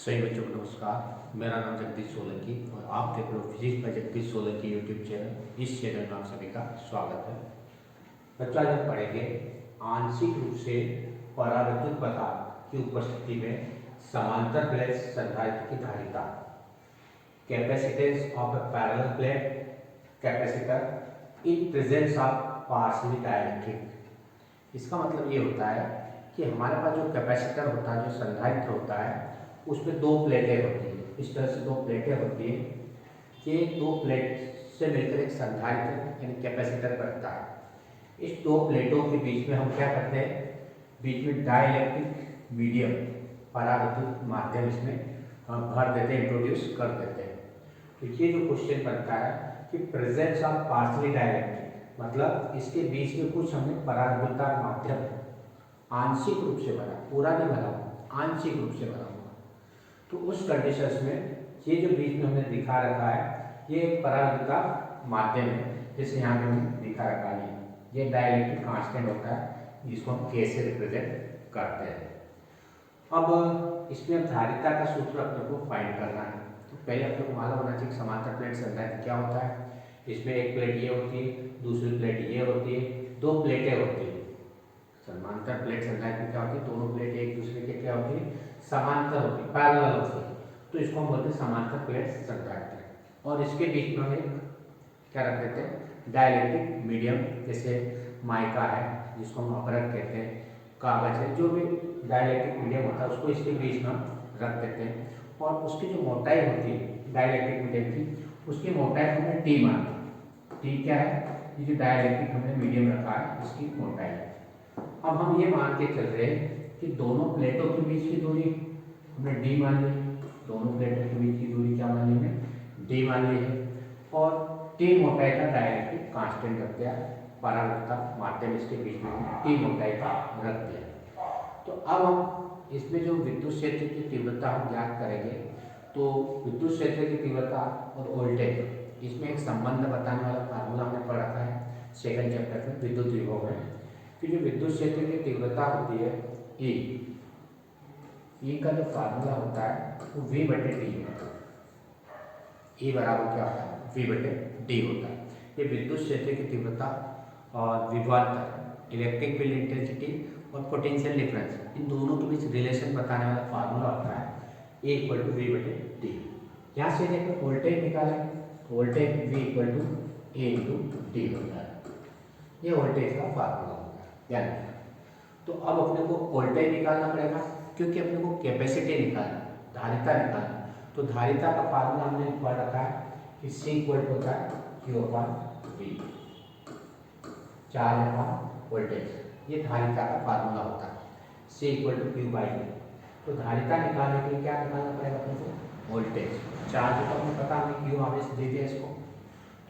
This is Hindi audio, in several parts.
सही बच्चों को नमस्कार। मेरा नाम जगदीश सोलंकी और आप देख रहे हो physics bye Jagdish Solanki YouTube channel. इस चैनल में आप सभी का स्वागत है। बच्चों आज हम पढ़ेंगे आंशिक रूप से परावर्तित पदार्थ की उपस्थिति में समांतर प्लेट संधारित्र की धारिता, capacitance of a parallel plate capacitor in presence of partially dielectric. इसका मतलब ये होता है कि हमारे पास जो कैपेसिटर होता है, जो संधारित्र होता है, उसमें दो प्लेटें होती हैं। इस तरह से दो प्लेटें होती हैं कि दो प्लेट से मिलकर एक संधारित्र यानी कैपेसिटर बनता है। इस दो प्लेटों के बीच में हम क्या करते हैं, बीच में डाइलेक्ट्रिक मीडियम परावर्तित माध्यम इसमें हम भर देते हैं, इंट्रोड्यूस कर देते हैं। तो ये जो क्वेश्चन बनता है कि प्रेजेंस ऑफ पार्शियली डाइलेक्ट्रिक, मतलब इसके बीच में कुछ हमने परावर्तित माध्यम आंशिक रूप से बना, पूरा नहीं बना, आंशिक रूप से बना हुआ। तो उस कंडीशंस में ये जो बीच में हमने दिखा रखा है ये एक परावर्तित माध्यम है। जैसे यहाँ पे हमने दिखा रखा है ये डाइलेक्ट्रिक कांस्टेंट होता है, जिसको हम K से रिप्रेजेंट करते हैं। अब इसमें धारिता का सूत्र अपने को फाइंड करना है। तो पहले अपने को मालूम होना चाहिए समांतर प्लेट संधारित्र क्या होता है। इसमें एक प्लेट ये होती है, दूसरी प्लेट ये होती है, दो प्लेटें होती है। समांतर प्लेट संधारित्र क्या होती है, दोनों प्लेट एक दूसरे के क्या होती है, समांतर होती है, पैरेलल होती है। तो इसको हम बोलते हैं समांतर प्लेट संधारित्र। और इसके बीच में हम एक क्या रख देते हैं, डाइलेक्ट्रिक मीडियम, जैसे माइका है जिसको हम अपरक कहते हैं, कागज है, जो भी डाइलेक्ट्रिक मीडियम होता है उसको इसके बीच में रख देते हैं। और उसकी जो मोटाई होती है डाइलेक्ट्रिक मीडियम की, उसकी मोटाई हमने टी मानी। टी क्या है, ये जो डाइलेक्ट्रिक हमने मीडियम रखा है इसकी मोटाई है। अब हम ये मान के चल रहे हैं कि दोनों प्लेटों के बीच की दूरी हमने डी मान ली, दोनों प्लेटों के बीच की दूरी क्या मान ली है, डी मान ली है। और टी मोटाई का डाइलेक्ट्रिक कांस्टेंट रख दिया, परावर्तित माध्यम इसके बीच में टी मोटाई का रख दिया। तो अब हम इसमें जो विद्युत क्षेत्र की तीव्रता हम ज्ञात करेंगे, तो विद्युत क्षेत्र की तीव्रता और वोल्टेज, इसमें एक संबंध बताने वाला फार्मूला हमने पढ़ा था सेकंड चैप्टर में विद्युत विभव में, कि जो विद्युत क्षेत्र की तीव्रता होती है E का जो फार्मूला होता है वो V बटे डी होता है। E बराबर क्या होता है, V बटे डी होता है। ये विद्युत क्षेत्र की तीव्रता और विभवांतर, इलेक्ट्रिक फील्ड इंटेंसिटी और पोटेंशियल डिफरेंस, इन दोनों के बीच रिलेशन बताने वाला फार्मूला होता है E इक्वल टू V बटे डी। यहाँ से देखो वोल्टेज निकालें, voltage V equal to A into D होता है। ये वोल्टेज का फार्मूला होता है, यानी तो अब अपने को वोल्टेज निकालना पड़ेगा, क्योंकि अपने को कैपेसिटी निकालना, धारिता निकालना। तो धारिता का फार्मूला हमने पढ़ रखा है कि C इक्वल होता है Q upon V, charge upon voltage. ये धारिता का फार्मूला होता है, C equal to Q by V। तो धारिता निकालने के लिए क्या निकालना पड़ेगा अपने को, वोल्टेज। चार्ज तो अपने पता हमें Q आवेश दे दिया इसको,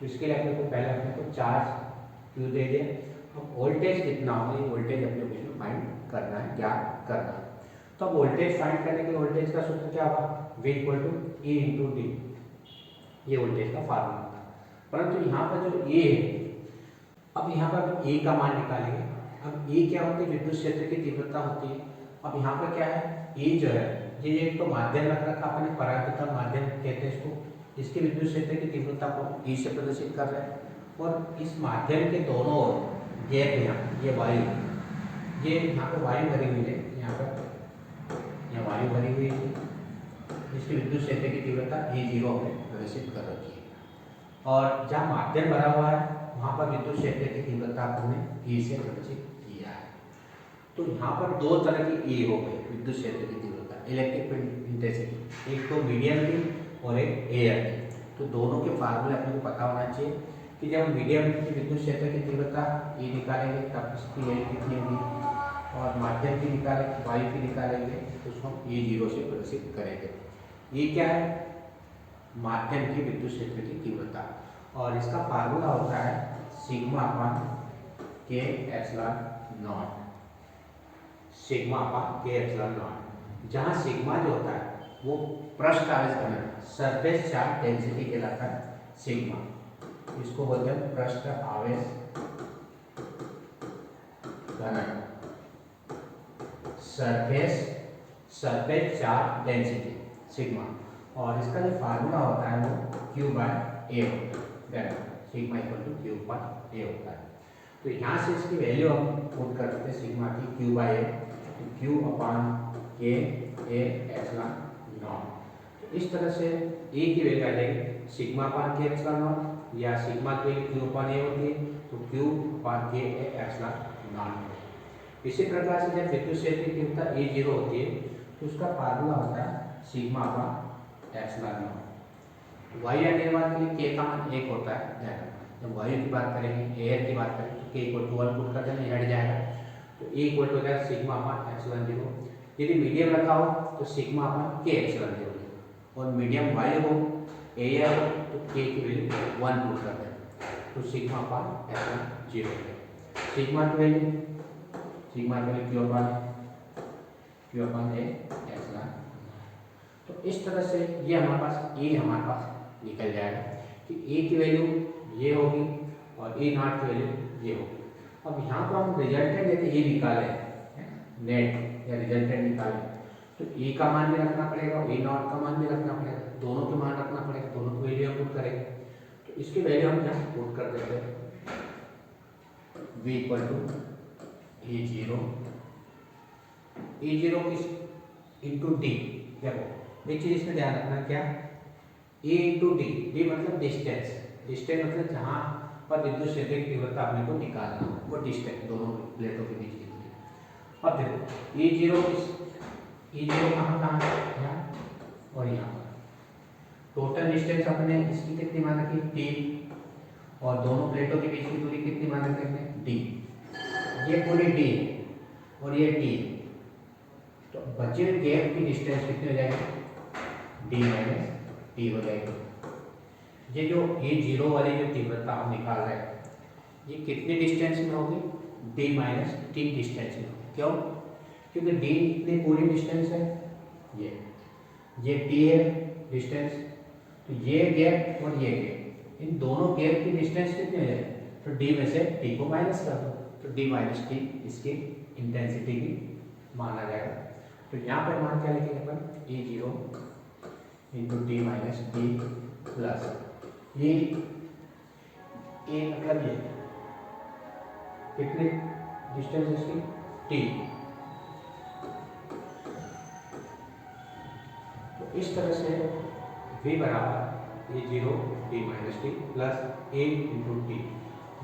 तो इसके लिए अपने को पहले अपने को चार्ज Q दे दिया। अब वोल्टेज कितना होगा, ये वोल्टेज अपने को इसमें फाइंड करना है, ज्ञात करना है। तो अब वोल्टेज फाइंड करने के लिए वोल्टेज का सूत्र क्या होगा, V equal to E into D, ये वोल्टेज का फार्मूला होता है। परंतु यहाँ पर जो E है, अब यहाँ पर E का मान निकालेंगे। अब E क्या होती है, विद्युत क्षेत्र की तीव्रता होती है। अब यहाँ पर क्या है, E जो है ये एक तो माध्यम रख रखा अपने, परावर्तित माध्यम कहते हैं इसको, इसके विद्युत क्षेत्र की तीव्रता को E से प्रदर्शित कर रहे हैं। और इस माध्यम के दोनों ओर गैप, यहाँ ये वायु, ये यहाँ पे वायु भरी हुई है, यहाँ पर वायु भरी हुई है, इसकी विद्युत क्षेत्र की तीव्रता E0 में प्रदर्शित कर रखी है। और जहाँ माध्यम भरा हुआ है वहाँ पर विद्युत क्षेत्र की तीव्रता हमने E से प्रदर्शित किया है। तो यहाँ पर दो तरह की E हो गई विद्युत क्षेत्र की तीव्रता, इलेक्ट्रिक फील्ड इंटेंसिटी, एक तो मीडियम की और एक एयर की। तो दोनों के फार्मूले अपने को पता होना चाहिए कि जब मीडियम की विद्युत क्षेत्र की तीव्रता E निकालेंगे तब इसकी वैल्यू कितनी होगी, और माध्यम की निकालेंगे, वायु की निकालेंगे, तो उसको हम E0 से प्रदर्शित करेंगे। ये क्या है, माध्यम की विद्युत क्षेत्र की तीव्रता, और इसका फार्मूला होता है sigma upon K epsilon not, sigma upon K epsilon not, जहाँ सिग्मा जो होता है वो पृष्ठ आवेश घनत्व, सरफेस चार्ज डेंसिटी कहलाता है सिग्मा। इसको बोलते हैं पृष्ठ आवेश घनत्व, सरफेस चार्ज डेंसिटी। सिग्मा, और इसका जो फार्मूला होता है वो क्यू बाय ए होता है, sigma equal to Q by A होता है। तो यहाँ से इसकी वैल्यू हम पुट कर सकते हैं सिग्मा की क्यू बाय ए, तो क्यू अपान के ए एप्सिलॉन नॉट। इस तरह से ए की वैल्यू आ जाएगी सिग्मा अपान के एप्सिलॉन नॉट, या सिग्मा की वैल्यू क्यू अपान ए होती है तो क्यू अपान के ए एप्सिलॉन नॉट। इसी प्रकार से जब विद्युत क्षेत्र की तीव्रता ए जीरो होती है तो उसका फार्मूला होता है सिग्मा अपान एप्सिलॉन नॉट। वायु या निर्वात के लिए के का मान 1 होता है। जब वायु की बात करेंगे, एयर की बात करेंगे तो के इक्वल टू 1 पुट कर देना, हट जाएगा, तो ए इक्वल टू हो जाएगा सिग्मा अपान एप्सिलॉन जीरो। यदि मीडियम रखा हो तो सिग्मा अपान के एप्सिलॉन जीरो, और मीडियम वायु हो एयर हो तो के की वैल्यू 1 पुट कर देना, तो सिग्मा अपान एप्सिलॉन जीरो है। सिग्मा की value Q upon A epsilon. तो इस तरह से ये हमारे पास निकल जाएगा कि ए की वैल्यू ये होगी और ए नॉट की वैल्यू ये होगी। अब यहाँ पर हम रिजल्टेंट यदि ए निकालें, नेट या रिजल्टेंट निकालें, तो ए का मान भी रखना पड़ेगा और ए नॉट का मान भी रखना पड़ेगा, दोनों के मान रखना पड़ेगा, दोनों की वैल्यू हम पुट करेंगे। तो इसकी वैल्यू हम यहाँ पुट कर देते हैं, v equal to A zero किस इंटू डी। देखो एक चीज इसमें ध्यान रखना, क्या ए इंटू डी, डी मतलब डिस्टेंस, मतलब जहाँ पर विद्युत क्षेत्र की तीव्रता अपने को निकालना, वो डिस्टेंस दोनों प्लेटों के बीच की दूरी। अब देखो ए जीरो कहाँ है, यहाँ और यहाँ पर। टोटल डिस्टेंस अपने इसकी कितनी मान रखी, टी, और दोनों प्लेटों के बीच की दूरी कितनी मान रखी हमने, डी। ये पूरी डी है और ये टी है, तो बचे हुए गैप की डिस्टेंस कितनी हो जाएगी, डी माइनस टी हो जाएगी। ये जो ए जीरो वाली जो तीव्रता हम निकाल रहे हैं, ये कितने डिस्टेंस में होगी, डी माइनस टी डिस्टेंस में। क्यों, क्योंकि डी इतनी पूरी डिस्टेंस है, ये टी है डिस्टेंस, तो ये गैप और ये गैप, इन दोनों गैप की डिस्टेंस कितनी हो जाएगी, तो डी में से टी को माइनस कर दो, तो डी माइनस टी इसकी इंटेंसिटी की माना जाएगा। तो यहाँ पर मान क्या लिखेंगे अपन, A zero into D minus T plus ये ए मतलब ये कितनी डिस्टेंस इसकी, टी। तो इस तरह से v बराबर A zero D minus T plus A into T,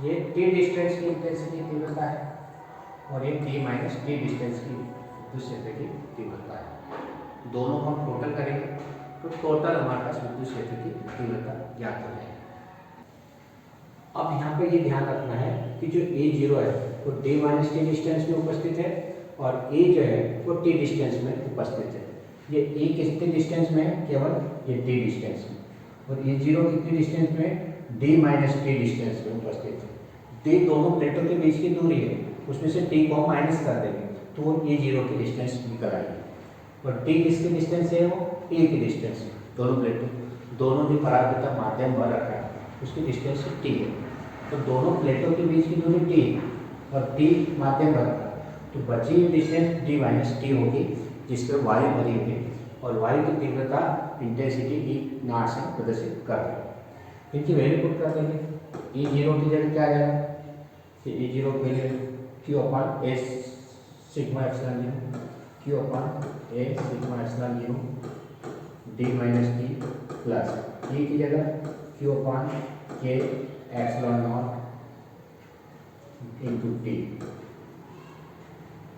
ये टी डिस्टेंस की इंटेंसिटी तीव्रता है और ये टी माइनस टी डिस्टेंस की विद्युत क्षेत्र की तीव्रता है। दोनों को हम टोटल करेंगे तो टोटल हमारे पास विद्युत क्षेत्र की तीव्रता ज्ञात हो जाएगी। अब यहाँ पे ये ध्यान रखना है कि जो ए जीरो है वो डी माइनस टी डिस्टेंस में उपस्थित है और ए जो है वो टी डिस्टेंस में उपस्थित है। ये ए कितने डिस्टेंस में है, केवल ये डी डिस्टेंस में, और ए जीरो कितनी डिस्टेंस में, डी माइनस टी डिस्टेंस में उपस्थित है। डी दोनों प्लेटों के बीच की दूरी है, उसमें से टी को हम माइनस कर देंगे तो वो ए जीरो की डिस्टेंस निकल आएगी, और टी किसकी डिस्टेंस है, वो ए की डिस्टेंस है। दोनों प्लेटों, दोनों जो परावर्तित माध्यम भर रखा है उसकी डिस्टेंस टी है, तो दोनों प्लेटों के बीच की दूरी टी और टी माध्यम भर रखा, तो बची हुई डिस्टेंस डी माइनस टी होगी, जिस पर वायु भरी हुई है, और वायु की तीव्रता इंटेंसिटी ई नॉट से प्रदर्शित कर रही है। इनकी वैल्यू पुट कर देंगे, ई जीरो की जगह क्या आ जाएगा, ई जीरो के लिए Q upon A sigma epsilon zero, Q upon A sigma epsilon zero D minus T plus E की जगह क्यू अपान के एप्सिलॉन नॉट इंटू टी।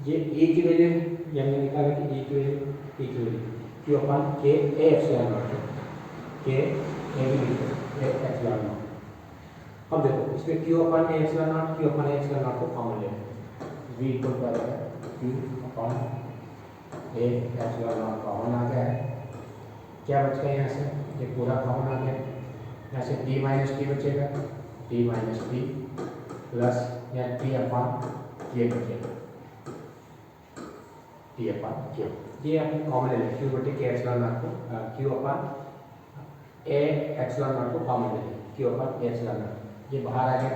ये ए की वैल्यू हमने निकाला कि ए की वैल्यू क्यू अपान के ए एप्सिलॉन नॉट, के ए एप्सिलॉन नॉट। अब देखो इसमें Q upon A epsilon naught, Q upon A epsilon naught को कॉमन ले लें, वी इक्वल टू आ जाएगा Q upon A epsilon naught common आ गया है। क्या बच गया यहाँ से, ये पूरा कॉमन आ गया, यहाँ से टी माइनस टी बचेगा, टी माइनस टी प्लस या टी अपान ये बचेगा, टी अपान क्यू। ये अपने कॉमन ले लें, क्यू बटे के एप्सिलॉन नॉट को, Q upon A epsilon naught को कॉमन ले लें, Q upon A epsilon not ये बाहर आ गया,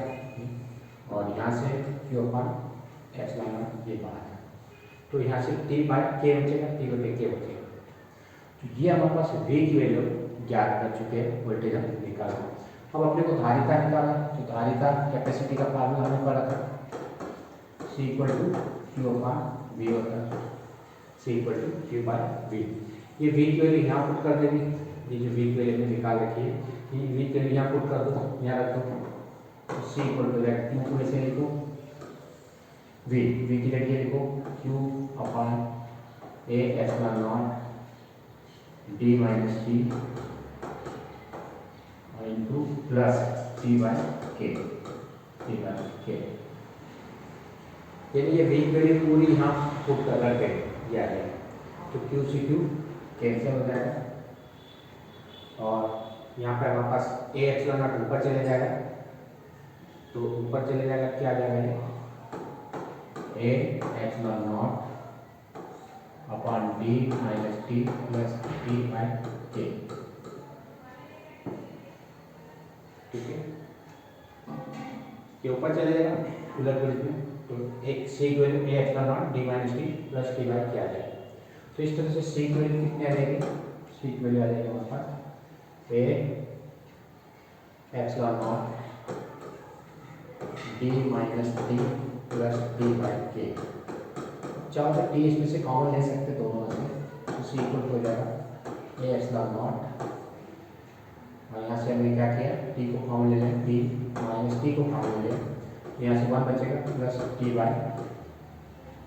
और यहाँ से क्यू अपान एप्सिलॉन नॉट ये बाहर है, तो यहाँ से टी बाय के बचेगा, टी बटे के बचेगा। तो ये हमारे पास V की वैल्यू ज्ञात कर चुके हैं, वोल्टेज हम निकाला। अब अपने को धारिता निकाला, तो धारिता कैपेसिटी का फार्मूला हमें पढ़ा था, C equal to Q upon V होता है, C equal to Q by V. ये V की वैल्यू यहाँ पुट कर देंगे, ये जो V की वैल्यू हमने निकाल रखी है, ये V की वैल्यू यहाँ पुट कर दो, यहाँ रख दो, तो C इक्वल टू क्यू को ऐसे लिखो, V की जगह लिखो Q upon A epsilon not D minus T into plus T by K. यानी ये V की वैल्यू पूरी यहाँ पुट कर रख गए, ये आ गया, तो Q से Q कैंसिल हो जाएगा, और यहाँ पे हमारे पास ए एप्सिलॉन नॉट ऊपर चले जाएगा, तो ऊपर चले जाएगा, क्या आ जाएगा ये A epsilon not upon D minus T plus T by K. ठीक है, ये ऊपर चले जाएगा उलट पुलट में, तो एक सी की value A epsilon not D minus T plus T by K आ जाएगा। तो इस तरह से सी की वैल्यू कितनी आ जाएगी, सी की वैल्यू आ जाएगी हमारे पास A epsilon not D minus T plus T by K. चाहो तो टी इसमें से कॉमन ले सकते दोनों में से, तो सी इक्वल हो जाएगा ए एप्सिलॉन नॉट, और यहाँ से हमने क्या किया, टी को कॉमन ले लें, टी माइनस टी को कॉमन ले लें, यहाँ से 1 बचेगा plus T by,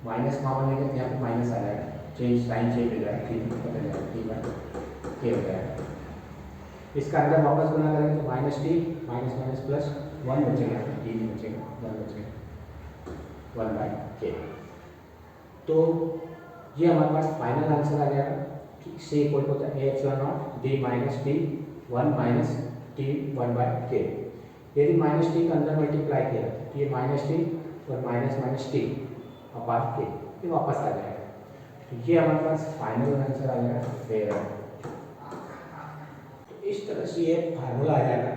minus common लेंगे तो यहाँ पे माइनस आ जाएगा, चेंज साइन चेंज हो जाएगा, टी बदल जाएगा, टी बाय के हो जाएगा। इसका अंदर वापस गुना करेंगे तो minus T minus minus plus 1 बचेगा, टी नहीं बचेगा, 1 बचेगा 1 बाय के। तो ये हमारे पास फाइनल आंसर आ जाएगा कि सी इक्वल होता है A epsilon not D minus T 1 minus T 1 by K. यदि माइनस टी का अंदर मल्टीप्लाई किया तो ये माइनस टी और माइनस माइनस टी अपॉन के, ये वापस आ जाएगा। तो ये हमारे पास फाइनल आंसर आ जाएगा फेयर। तो इस तरह से ये फार्मूला आ जाएगा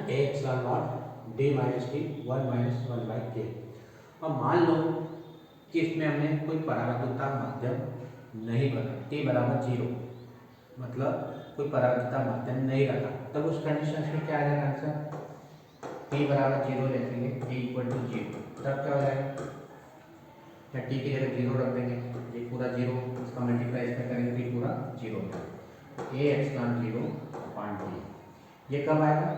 A epsilon not D minus T 1 minus 1 by K. अब मान लो कि इसमें हमने कोई परावर्तकता माध्यम नहीं बना, t बराबर 0, मतलब कोई परावर्तकता माध्यम नहीं रखा, तब उस कंडीशन में क्या आ जाएगा आंसर, t बराबर 0 रखेंगे, t इक्वल टू 0, तब क्या हो जाएगा, या t की जगह 0 रख देंगे, ये पूरा 0, इसका मल्टीप्लाई इसका करेंगे तो पूरा 0 हो जाएगा, a एप्सिलॉन 0 अपॉन t। ये कब आएगा,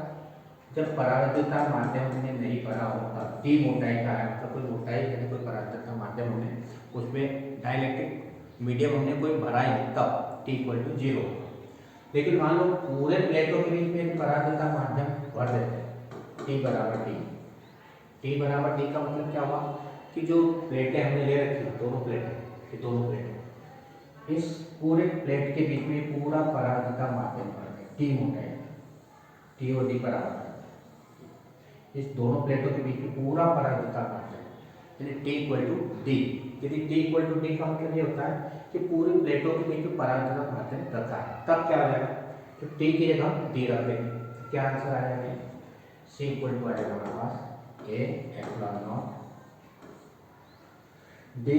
जब परावर्तकता माध्यम हमने नहीं पढ़ा होगा, टी मोटाई का है, मतलब कोई मोटाई यानी कोई परावर्तकता माध्यम हमने उसमें डाइलेक्ट्रिक मीडियम हमने कोई भरा ही नहीं, तब टी इक्वल टू 0। लेकिन मान लो पूरे प्लेटों के बीच में एक परावर्तकता माध्यम भर देते हैं, टी बराबर टी। टी बराबर टी का मतलब क्या हुआ कि जो प्लेटें हमने ले रखी, दोनों प्लेटें, इस पूरे प्लेट के बीच में पूरा परावर्तकता माध्यम भर गया, टी मोटाई, टी और डी बराबर, इस दोनों प्लेटों के बीच में पूरा परावर्तकता माध्यम यानी टी इक्वल टू डी। यदि टी इक्वल टू डी का मतलब ये होता है कि पूरी प्लेटों के बीच में परावर्तकता माध्यम रखा है, तब क्या हो जाएगा, तो टी की जगह डी रख देंगे, तो क्या आंसर आ जाएगा, सी इक्वल टू आ जाएगा हमारे पास A epsilon not D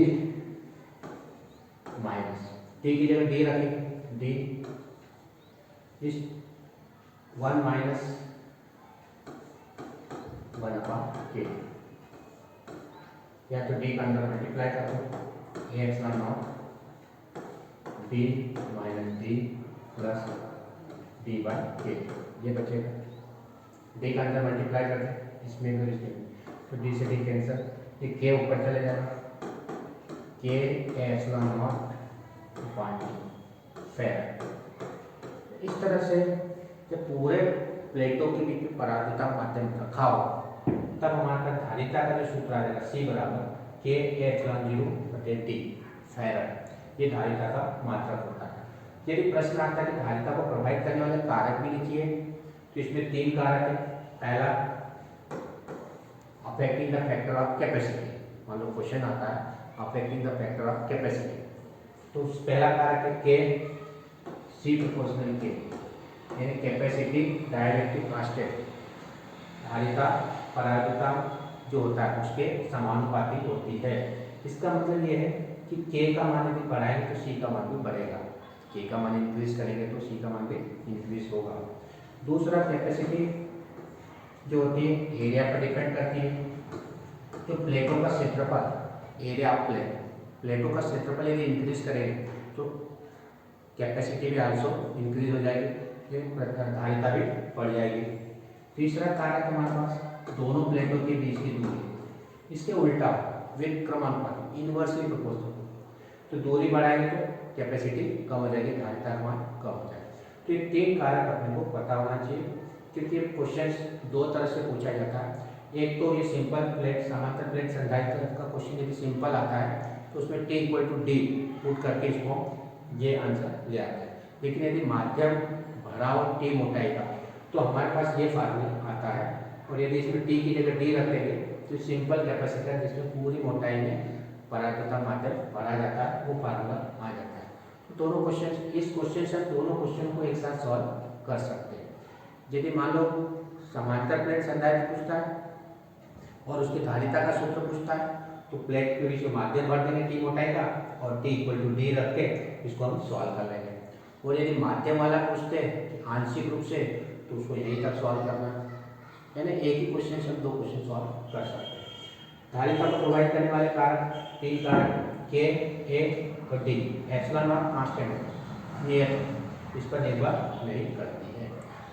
minus, T की जगह डी रखेंगे, डी इस 1 माइनस 1 अपॉन के, या तो डी का अंदर मल्टीप्लाई कर दो, A epsilon not D minus D plus D by K, ये बचेगा, डी का अंदर मल्टीप्लाई कर दें इसमें और इसमें, तो डी से डी कैंसिल, ये के ऊपर चले जाएगा, के epsilon not upon D fair. इस तरह से जब पूरे प्लेटों के बीच में परावर्तकता माध्यम रखा हो, तब हमारे पास धारिता का जो सूत्र आ जाएगा सी बराबर के एप्सिलॉन 0 बटे टी फैराड। ये धारिता का मात्रक होता है। यदि प्रश्न आता है कि धारिता को प्रभावित करने वाले कारक भी लिखिए, तो इसमें 3 कारक है। पहला affecting the factor of capacity, मान लो क्वेश्चन आता है affecting the factor of capacity, तो पहला कारक है के सी प्रोपोर्शनल के, यानी कैपेसिटी डाइलेक्ट्रिक कांस्टेंट, धारिता परावर्तकता जो होता है उसके समानुपाती होती है। इसका मतलब ये है कि के का मान यदि बढ़ाएंगे तो सी का मान भी बढ़ेगा। के का मान इंक्रीज करेंगे तो सी का मान भी इंक्रीज होगा। दूसरा कैपेसिटी जो होती है एरिया पर डिपेंड करती है। तो प्लेटों का क्षेत्रफल, एरिया ऑफ प्लेटों का क्षेत्रफल यदि इंक्रीज करेंगे तो कैपेसिटी भी आल्सो इंक्रीज हो जाएगी, धारिता भी बढ़ जाएगी। तीसरा कारक हमारे पास दोनों प्लेटों के बीच की दूरी, इसके उल्टा विद क्रमानुपाती इनवर्सली प्रोपोर्शनल, तो दूरी बढ़ाएंगे तो कैपेसिटी कम हो जाएगी, धारिता का मान कम हो जाएगा। तो ये 3 कारक अपने को पता होना चाहिए, क्योंकि क्वेश्चन 2 तरह से पूछा जाता है। एक तो ये सिंपल प्लेट समांतर प्लेट संधारित्र का क्वेश्चन यदि सिंपल आता है तो उसमें T = D पुट करके इसको ये आंसर ले आते हैं। लेकिन यदि माध्यम भरा हो T मोटाई का तो हमारे पास ये फार्मूला आता है, और यदि इसमें T की जगह D रख देंगे तो सिंपल कैपेसिटर जिसमें पूरी मोटाई में परावर्त तथा माध्यम भरा जाता है वो फार्मूला आ जाता है। तो दोनों क्वेश्चन, इस क्वेश्चन से दोनों क्वेश्चन को एक साथ सॉल्व कर सकते हैं। यदि मान लो समांतर प्लेट संधारित्र पूछता है और उसकी धारिता का सूत्र पूछता है तो प्लेट के बीच में माध्यम भर देंगे T मोटाई का और T = D रख के इसको हम सॉल्व कर लेंगे। और यदि माध्यम वाला पूछते हैं आंशिक रूप से तो उसको यहीं तक सॉल्व करना है, यानी एक ही क्वेश्चन से हम 2 क्वेश्चन सॉल्व कर सकते हैं। धारिता को प्रोवाइड करने वाले कारक 3 कारक K, A और D, एप्सिलॉन नॉट कांस्टेंट है, ये इस पर निर्भर नहीं करती है।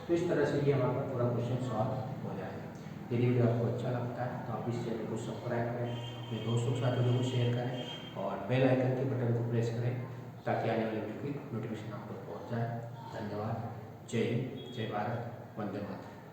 तो इस तरह से ये हमारा पूरा क्वेश्चन सॉल्व हो जाएगा। यदि वीडियो आपको अच्छा लगता है तो आप इस चैनल को सब्सक्राइब करें, अपने दोस्तों के साथ वीडियो को शेयर करें और बेल आइकन के बटन को प्रेस करें ताकि आने वाली वीडियो की नोटिफिकेशन आप तक पहुँच जाए। धन्यवाद। जय हिंद, जय भारत, वंदे मातरम।